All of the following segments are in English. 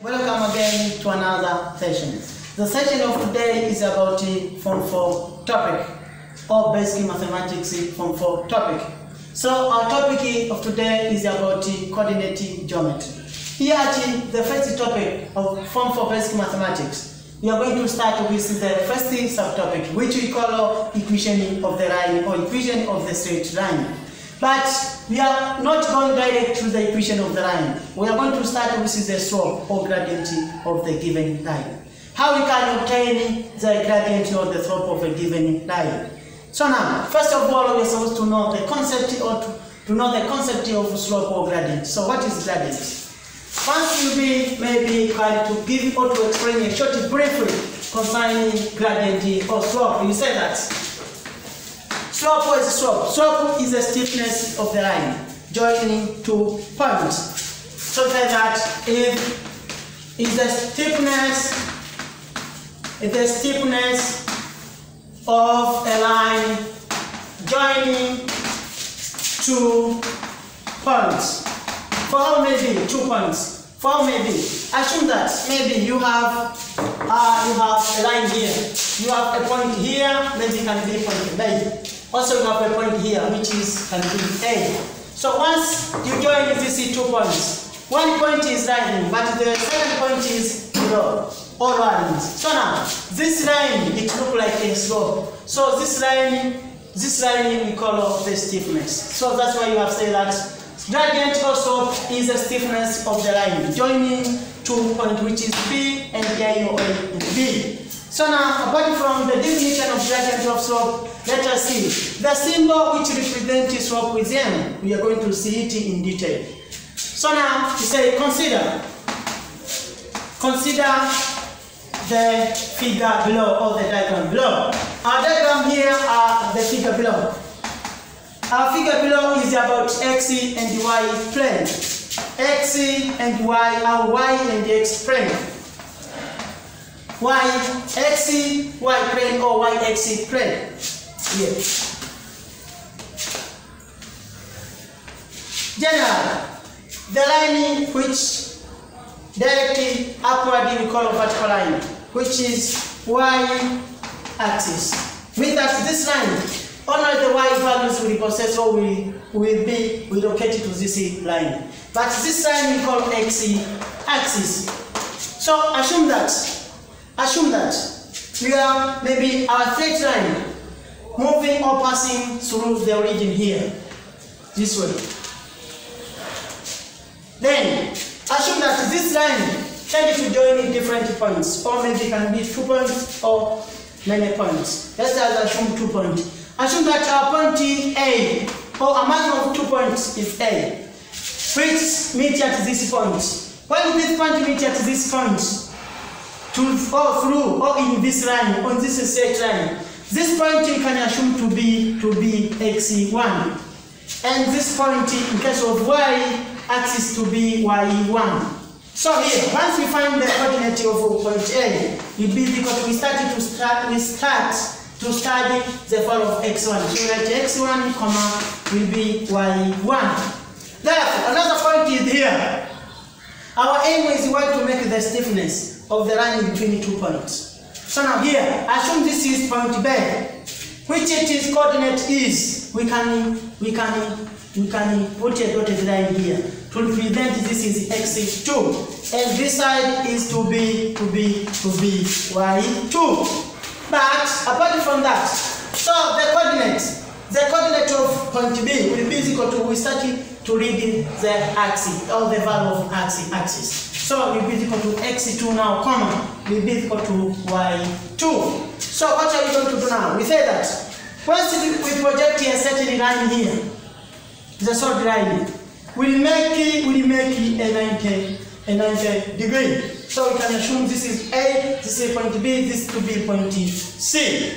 Welcome again to another session. The session of today is about Form 4 topic or basic mathematics Form 4 topic. So our topic of today is about coordinate geometry. Here at the first topic of Form 4 basic mathematics, we are going to start with the first subtopic, which we call equation of the line or equation of the straight line. But we are not going direct to the equation of the line. We are going to start with the slope or gradient of the given line. How we can obtain the gradient or the slope of a given line. So now, first of all, we are supposed to know the concept or to know the concept of slope or gradient. So what is gradient? Once you be maybe try to give or to explain a short briefly concerning gradient or slope, you say that slope. What is slope? Slope is the stiffness of the line joining two points. So say that if the stiffness of a line joining two points. For how many 2 points? For maybe assume that maybe you have a line here. You have a point here, maybe can be point B. Also you have a point here which can be A. So once you join these 2 points, one point is rising, but the second point is below or rising. So now this line it looks like a slope. So this line we call the stiffness. So that's why you have said that gradient or slope is the stiffness of the line joining 2 points, which is B and A or A and B. So now, apart from the definition of gradient of slope, let us see the symbol which represents slope with M. We are going to see it in detail. So now, we say consider the figure below or the diagram below. Our diagram here are the figure below. Our figure below is about X and Y plane. X and Y are Y and X plane. Y, X, Y plane or Y, X plane. Here. Generally, the line which directly upward we call a vertical line, which is Y axis. Means that this line, only the Y values will possess or will be relocated to this line. But this line we call X axis. So assume that we are maybe our straight line moving or passing through the origin here, this way. Then assume that this line tends to join in different points, or maybe it can be 2 points or many points. Let's assume 2 points. Assume that our point A, or a maximum of 2 points is A, which meet at this point. When this point meets at this point, or in this line, on this straight line, this point you can assume to be x1, and this point in case of y axis to be y1. So here, once we find the coordinate of point A, it will be because we start to study the value of x1. So that x1, will be y1. Therefore, another point is here. Our aim is we want to make the stiffness of the line between 2 points. So now here, assume this is point B, which its coordinate is. We can put a dotted line here to represent this is x2, and this side is to be y2. But apart from that, so the coordinate of point B will be equal to, we start to read the axis or the value of axis. So will be equal to x2 now, will be equal to y2. So what are we going to do now? We say that once we project a certain line here, the solid line, we'll make a 90 degree. So we can assume this is A, this is point B, this to be point C.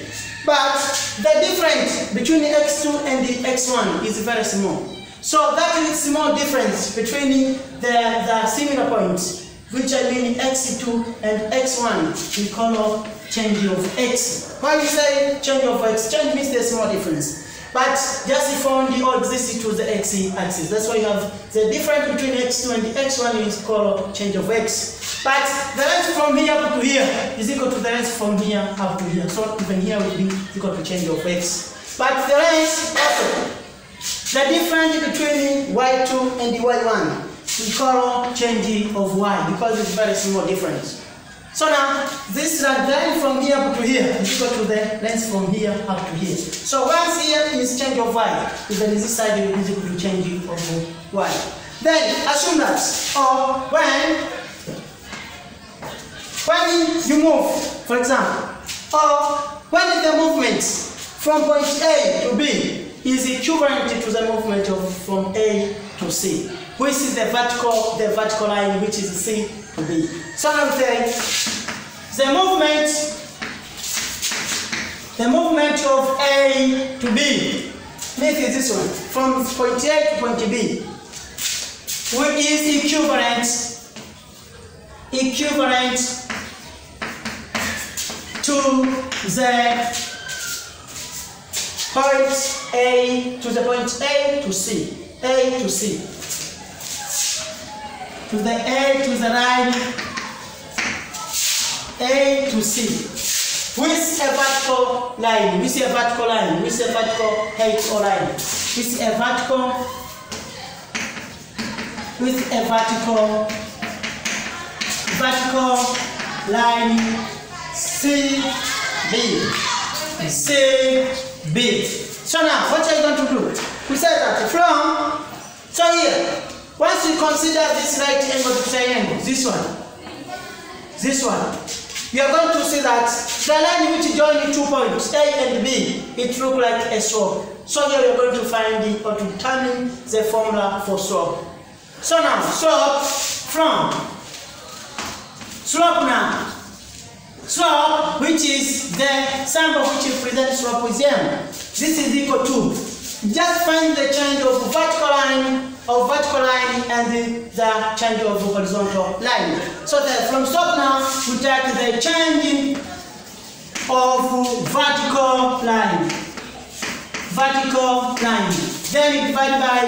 But the difference between x2 and the x1 is very small. So that is small difference between the similar points, which I mean x2 and x1, we call change of x. Why we say change of x? Change means the small difference. But just found the all exists to the x axis. That's why you have the difference between x2 and the x1 is called change of x. But the length from here up to here is equal to the length from here up to here. So even here will be equal to change of x. But the length also, the difference between y2 and y1, we call change of y because it's very small difference. So now this length from here up to here is equal to the length from here up to here. So once here is change of y, then this side is equal to change of y. Then assume that when you move, for example, or when the movement from point A to B is equivalent to the movement from A to C, which is the vertical line, which is C to B. So now we say the movement of A to B, this is this one, from point A to point B, which is equivalent to the point A to the point A to C, to the A to the line A to C, with a vertical line, with a vertical height or line, with a vertical line CB. So now, what are you going to do? We said that so here, once you consider this right angle triangle, this one, you are going to see that the line which joins 2 points, A and B, it looks like a slope. So here we are going to find or to determine the formula for slope. So now, slope, which is the symbol which represents slope with M. This is equal to, just find the change of vertical line and the change of horizontal line. So that from slope now, we take the change of vertical line. Then divide by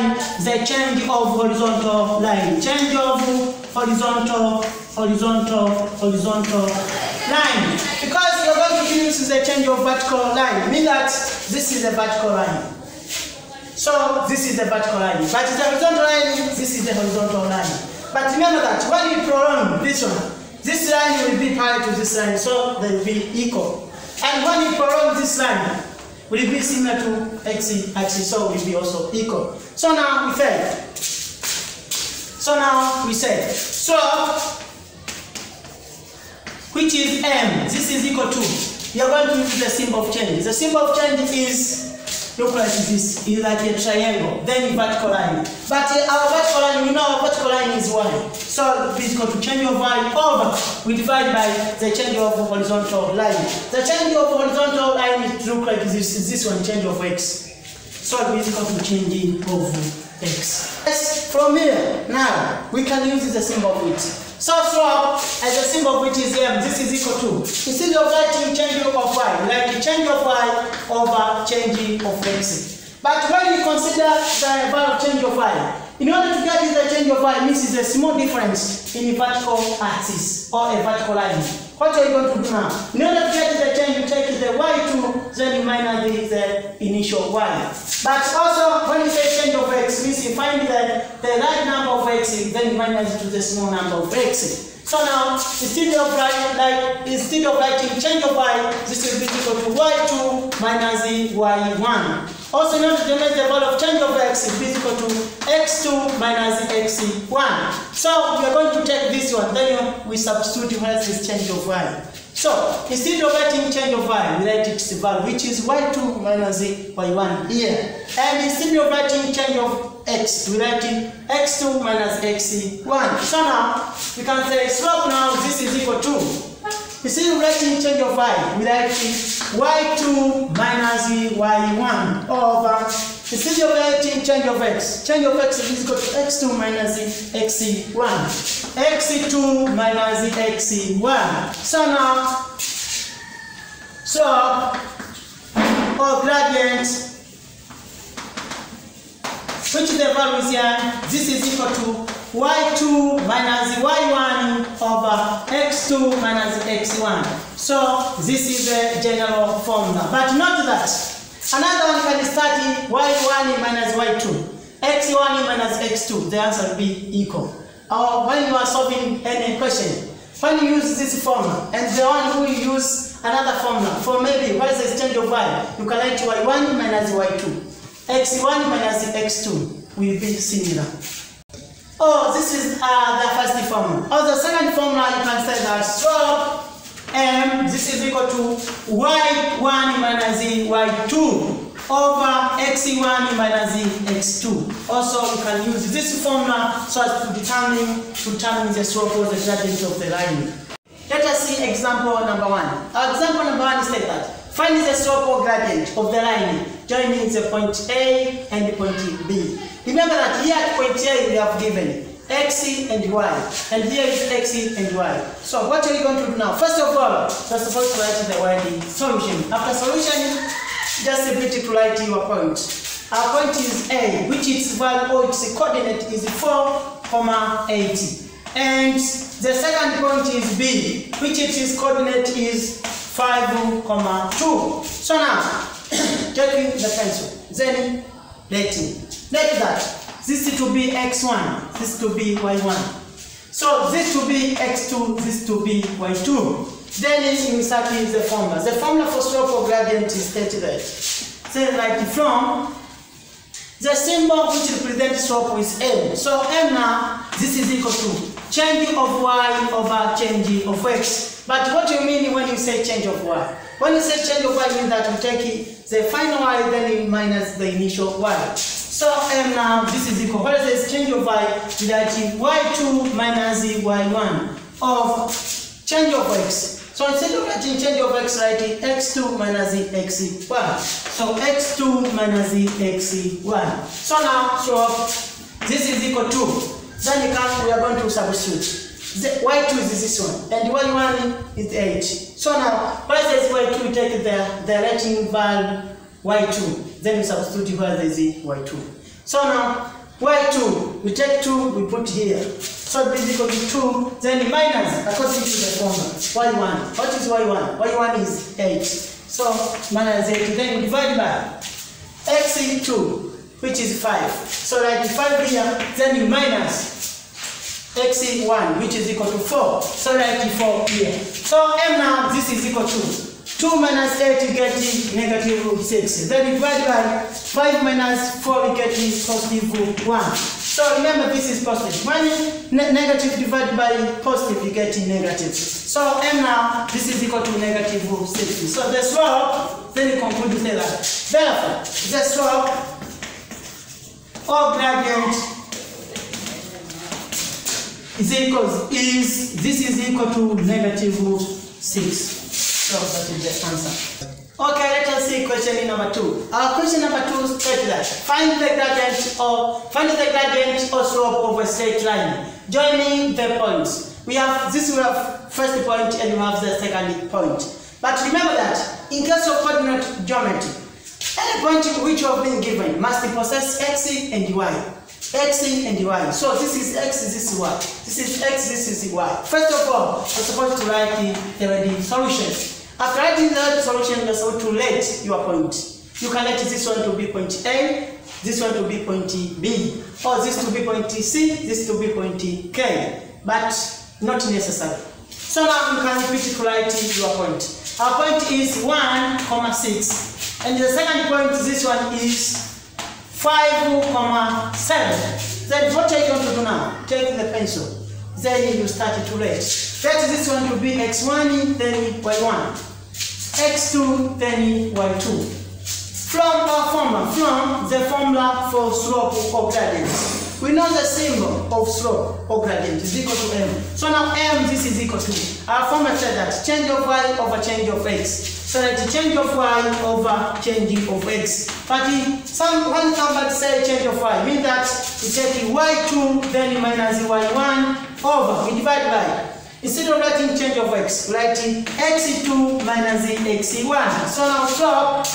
the change of horizontal line. Change of horizontal line. Because you're going to use the change of vertical line, means that this is the vertical line. So this is the vertical line. But the horizontal line, this is the horizontal line. But remember that when you prolong this one, this line will be parallel to this line, so they will be equal. And when you prolong this line, will it be similar to x-axis, so it will be also equal. So now we say, which is M, this is equal to, you are going to use the symbol of change. The symbol of change is, look like this, is like a triangle, then vertical line. But our vertical line, we know our vertical line is y. So it is equal to change of y over, we divide by the change of horizontal line. The change of horizontal line, it looks like this one, change of x. So it is equal to change of x. From here, now, we can use the symbol of it. So slope, as a symbol of which is M, this is equal to, instead of writing change of y, we write change of y over change of x. But when you consider the value of change of y, in order to get the change of y, means is a small difference in the vertical axis or a vertical line. What are you going to do now? In order to get the change, you take the y2, then you minus the initial y. But also, when you say change of x, means you find the right number of x, then you minus it to the small number of x. So now, instead of writing change of y, this will be equal to y2 minus y1. Also, in order to make the value of change of x, it is equal to x2 minus x1. So we are going to take this one, then we substitute where this change of y. So instead of writing change of y, we write its value, which is y2 minus y1 here. And instead of writing change of x, we write x2 minus x1. So now we can say slope now, this is equal to, instead of writing change of y, we write y2 minus y1 over, instead of writing change of x is equal to x2 minus x1, x2 minus x1. So now, or gradient, which is the value is here, this is equal to y2 minus y1 over x2 minus x1. So this is the general formula. But not that. Another one can start y1 minus y2. x1 minus x2. The answer will be equal. Or when you are solving any question, when you use this formula and the one who use another formula for maybe what is the exchange of y, you can write y1 minus y2. x1 minus x2 will be similar. Oh, this is the first formula. Or the second formula, you can say that slope m, this is equal to y1 minus y2 over x1 minus x2. Also, you can use this formula so as to determine the slope or the gradient of the line. Let us see example number 1. Our example number 1 is like that. Find the slope or gradient of the line joining the point A and the point B. Remember that here at point A we have given x and y, and here is x and y. So what are you going to do now? First of all, you're supposed to write the y solution. After solution, just simply to write your point. Our point is A, which its value or its coordinate is 4,80. And the second point is B, which its coordinate is 5,2. So now, taking the pencil, then writing. Like that. This to be x1, this to be y1. So this to be x2, this to be y2. Then you insert the formula. The formula for slope or gradient is stated that. Say like from the symbol which represents slope is m. So m now, this is equal to change of y over change of x. But what do you mean when you say change of y? When you say change of y, means that you take the final y, then you minus the initial y. So m now, this is equal. What is the change of y? That y2 minus y1 of change of x. So instead of writing change of x, write x2 minus x1. So x2 minus x1. So now, this is equal to. Then we are going to substitute. The y2 is this one, and y1 is 8. So now, where there is y2, we take the writing value y2. Then we substitute where there is y2. So now, y2, we take 2, we put here. So it is equal to 2, then minus, according to the formula, y1. What is y1? y1 is 8. So minus 8, then we divide by x2, which is 5. So write 5 here, then you minus x1, which is equal to 4. So write 4 here. So m now, this is equal to 2 minus 8, you get negative 6. Then you divide by 5 minus 4, you get positive 1. So remember, this is positive. When negative divided by positive, you get negative. So m now, this is equal to negative 60. So the slope, then you conclude with that. Therefore, the slope or gradient this is equal to negative 6. So that is the answer. Okay, let us see question number 2. Our question number 2 states that find the gradient or slope of a straight line joining the points. We have first point and we have the second point. But remember that in case of coordinate geometry, any point which you have been given must possess x and y. X and y. So this is x, this is y. This is x, this is y. First of all, you're supposed to write the solution. After writing the solution, you're supposed to let your point. You can let this one to be point A, this one to be point B, or this to be point C, this to be point K, but not necessary. So now you can repeat to write your point. Our point is 1, 6, and the second point, this one is 5, 7. Then what are you going to do now? Take the pencil. Then you start to write. Let this one to be x1, then y1. x2, then y2. From our formula, the formula for slope or gradient, we know the symbol of slope or gradient is equal to m. So now m, this is equal to, our formula said that change of y over change of x. So that change of y over change of x. But when somebody say change of y, means that we take y2, then minus y1 over, we divide by. Instead of writing change of x, writing x2 minus x1. So now slope,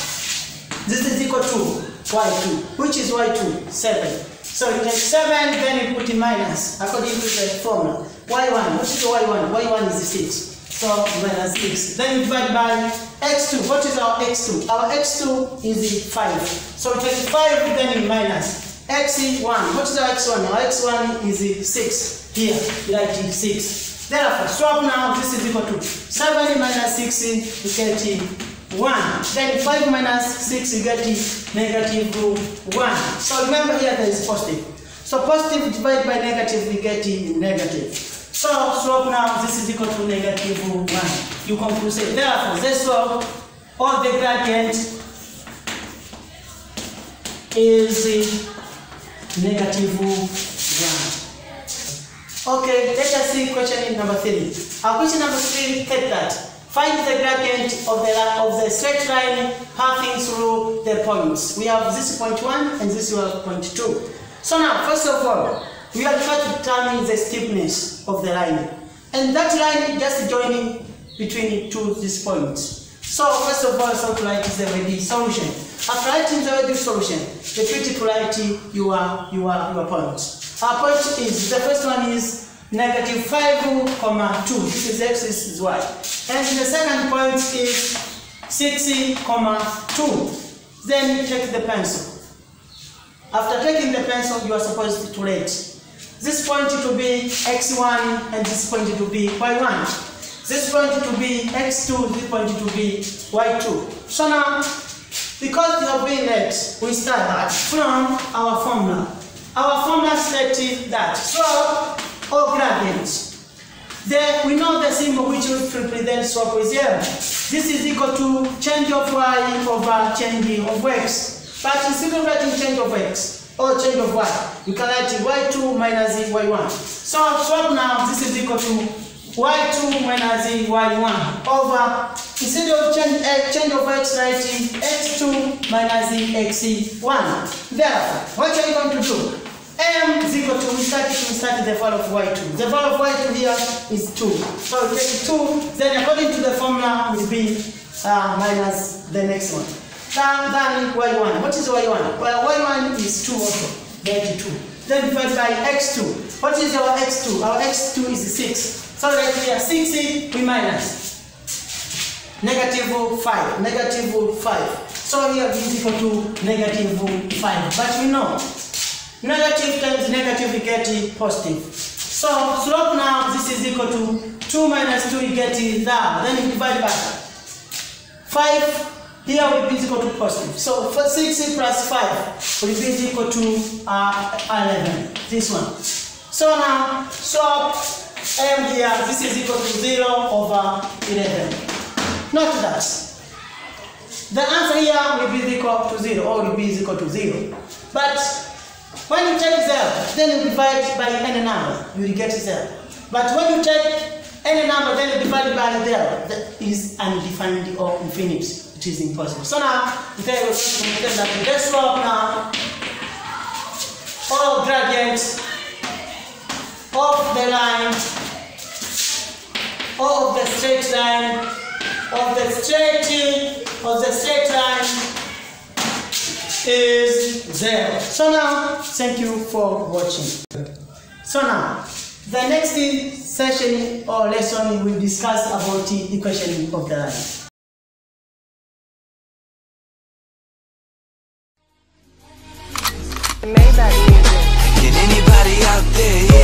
this is equal to y2, which is y2, 7. So you take 7, then you put in minus according to the formula. Y1, what is the Y1? Y1 is 6. So minus 6. Then you divide by x2. What is our x2? Our x2 is 5. So we take 5, then you minus x1. What is our x1? Our x1 is 6. Here, you write 6. Therefore, swap now. This is equal to 7 minus 6, you get 1. Then 5 minus 6, you get negative 1. So remember here there is positive. So positive divided by negative, we get negative. So swap now, this is equal to negative 1. You conclude, therefore, the swap of the gradient is negative 1. Okay, let us see question number 3. Our question number 3 said that find the gradient of the straight line passing through the points. We have this point 1 and this point 2. So now, first of all, we are trying to determine the steepness of the line. And that line just joining between these points. So first of all, so to write the ready solution. After writing the ready solution, the trick to write your points. Our point is, the first one is negative 5, comma 2. This is x, this is y. And the second point is 6, comma 2. Then you take the pencil. After taking the pencil, you are supposed to write this point to be x1 and this point to be y1. This point to be x2, this point to be y2. So now, because you have been late, we start from our formula. Our formula stated that slope or gradient. Then we know the symbol which represents slope is 0. This is equal to change of y over change of x. But instead of writing change of x or change of y, you can write y2 minus y1. So swap now, this is equal to y2 minus y1 over, instead of change of x, writing x2 minus x1. Therefore, what are you going to do? M is equal to, we start the value of y2. The value of y2 here is 2. So we take 2, then according to the formula will be minus the next one. Then y1. What is y1? Well, y1 is 2 also. 92. Then divided by x2. What is our x2? Our x2 is 6. So right here, 6 we minus. Negative 5. Negative 5. So here is equal to negative 5. But we know, negative times negative, we get positive. So slope now, this is equal to 2 minus 2, you get that. Then you divide by 5. Here will be equal to positive. So for 6 plus 5 will be equal to 11. This one. So now, slope M here, this is equal to 0 over 11. Note that the answer here will be equal to 0, or will be equal to 0. But when you take 0, then you divide by any number, you will get 0. But when you take any number, then you divide by 0, that is undefined or infinite. It is impossible. So now, we take that the slope now, or gradient of the line, or of the straight line, of the straight line is 0. So now, thank you for watching. So now, the next session or lesson we will discuss about the equation of the line. Can anybody out there